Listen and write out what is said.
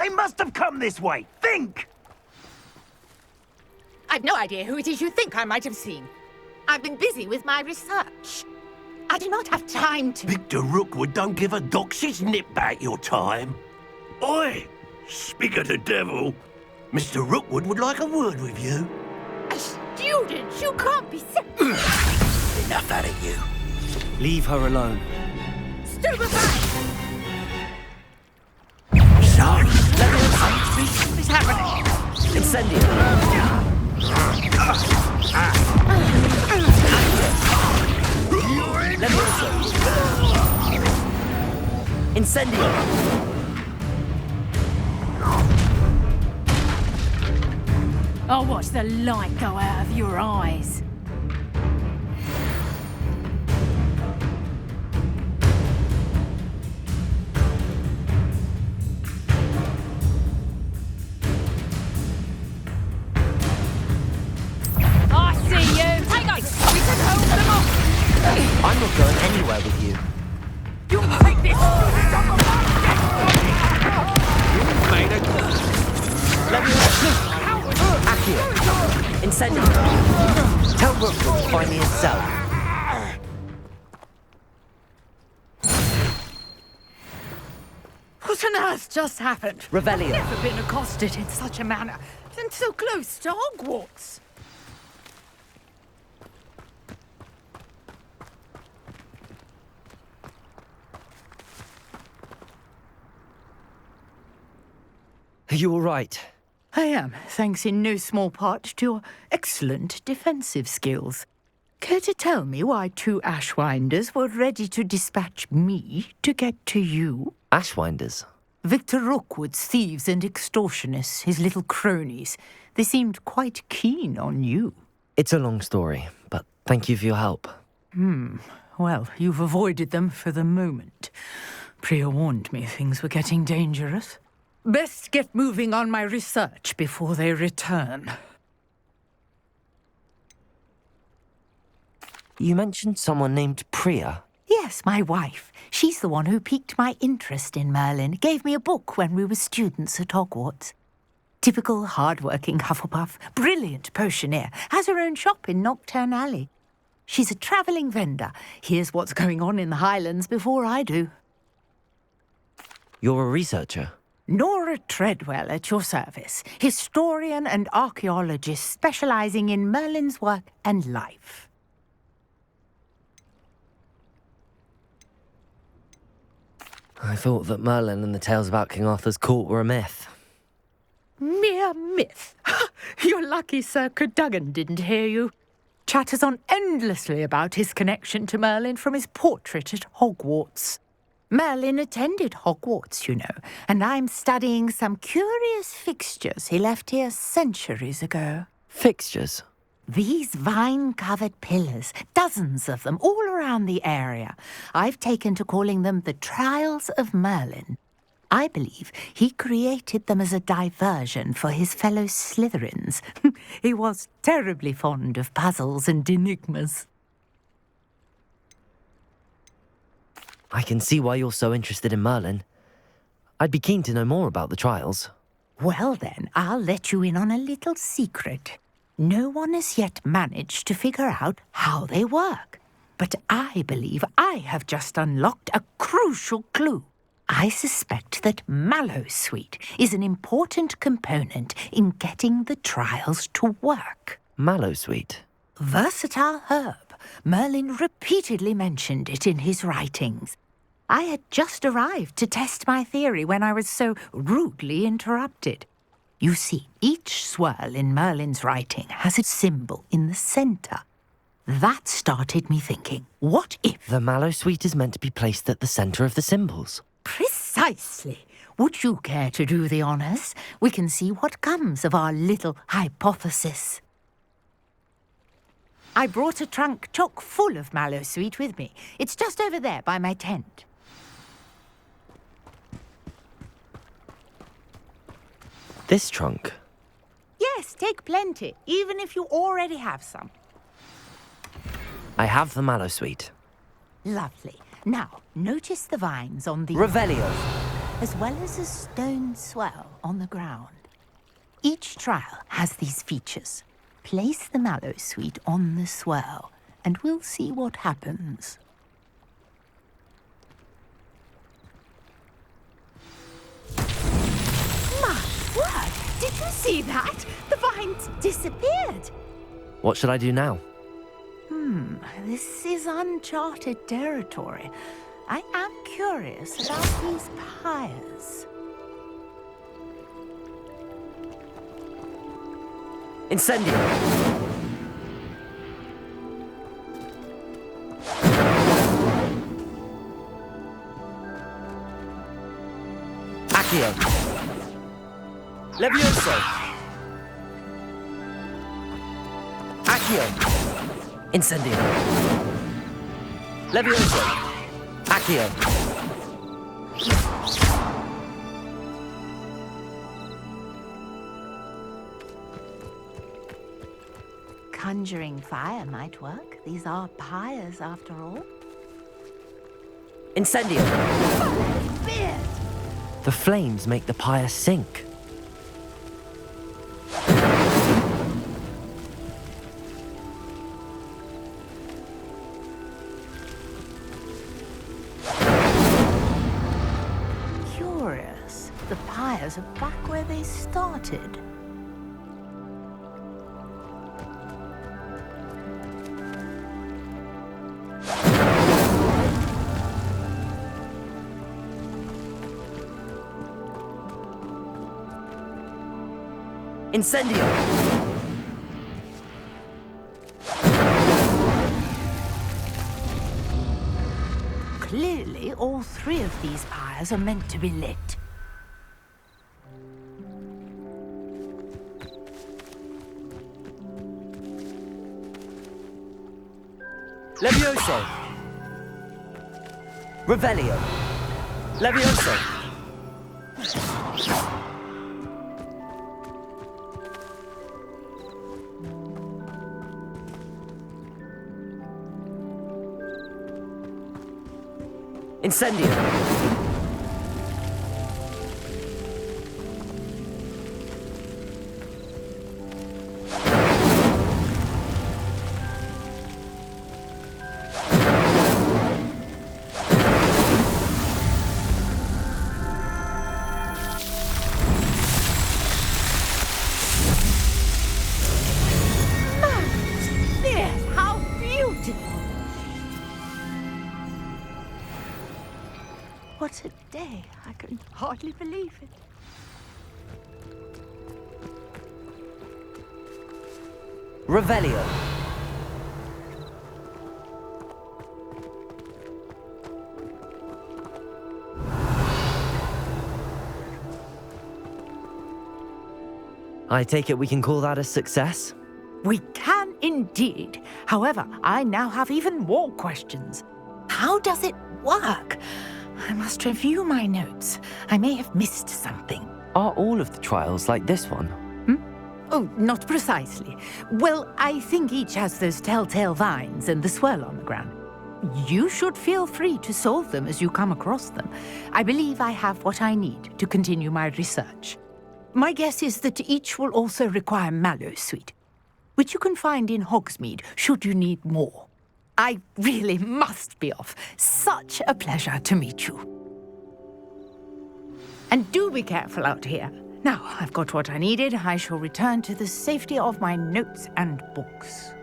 They must have come this way. Think! I've no idea who it is you think I might have seen. I've been busy with my research. I do not have time to... Victor Rookwood don't give a doxy's nip back your time. Oi! Speak of the devil. Mr. Rookwood would like a word with you. A student? You can't be sick. Enough out of you. Leave her alone. Stupefy! So, What is happening? Incendio. Levioso. Incendio. I'll watch the light go out of your eyes. I see you! Take us! We can hold them off! I'm not going anywhere with you. You take this! made a... Accio. Incendio. Tell Rookwood to find me a cell. What on earth just happened? Revelio. I've never been accosted in such a manner, and so close to Hogwarts. Are you all right? I am, thanks in no small part to your excellent defensive skills. Care to tell me why two Ashwinders were ready to dispatch me to get to you? Ashwinders? Victor Rookwood's thieves and extortionists, his little cronies. They seemed quite keen on you. It's a long story, but thank you for your help. Well, you've avoided them for the moment. Priya warned me things were getting dangerous. Best get moving on my research before they return. You mentioned someone named Priya. Yes, my wife. She's the one who piqued my interest in Merlin. Gave me a book when we were students at Hogwarts. Typical hard-working Hufflepuff, brilliant potioneer, has her own shop in Nocturne Alley. She's a travelling vendor. Hears what's going on in the Highlands before I do. You're a researcher. Nora Treadwell at your service, historian and archaeologist specialising in Merlin's work and life. I thought that Merlin and the tales about King Arthur's court were a myth. Mere myth. You're lucky Sir Cadogan didn't hear you. Chatters on endlessly about his connection to Merlin from his portrait at Hogwarts. Merlin attended Hogwarts, you know, and I'm studying some curious fixtures he left here centuries ago. Fixtures? These vine-covered pillars, dozens of them, all around the area. I've taken to calling them the Trials of Merlin. I believe he created them as a diversion for his fellow Slytherins. He was terribly fond of puzzles and enigmas. I can see why you're so interested in Merlin. I'd be keen to know more about the trials. Well then, I'll let you in on a little secret. No one has yet managed to figure out how they work. But I believe I have just unlocked a crucial clue. I suspect that Mallowsweet is an important component in getting the trials to work. Mallowsweet? Versatile herb. Merlin repeatedly mentioned it in his writings. I had just arrived to test my theory when I was so rudely interrupted. You see, each swirl in Merlin's writing has a symbol in the centre. That started me thinking, what if... The Mallowsweet is meant to be placed at the centre of the symbols. Precisely. Would you care to do the honours? We can see what comes of our little hypothesis. I brought a trunk chock full of Mallowsweet with me. It's just over there by my tent. This trunk? Yes, take plenty, even if you already have some. I have the Mallowsweet. Lovely. Now, notice the vines on the... Revelio. as well as a stone swell on the ground. Each trial has these features. Place the mallow sweet on the swell, and we'll see what happens. My word! Did you see that? The vines disappeared. What should I do now? This is uncharted territory. I am curious about these pyres. Incendio! Accio! Levioso! Accio! Incendio! Levioso! Accio! Conjuring fire might work. These are pyres, after all. Incendio! Beard! The flames make the pyre sink. Curious. The pyres are back where they started. Incendio! Clearly, all three of these pyres are meant to be lit. Levioso! Revelio! Levioso! Incendio! There! How beautiful! What a day! I can hardly believe it. Revelio! I take it we can call that a success? We can indeed. However, I now have even more questions. How does it work? I must review my notes. I may have missed something. Are all of the trials like this one? Oh, not precisely. Well, I think each has those telltale vines and the swirl on the ground. You should feel free to solve them as you come across them. I believe I have what I need to continue my research. My guess is that each will also require mallow sweet, which you can find in Hogsmeade should you need more. I really must be off. Such a pleasure to meet you. And do be careful out here. Now, I've got what I needed. I shall return to the safety of my notes and books.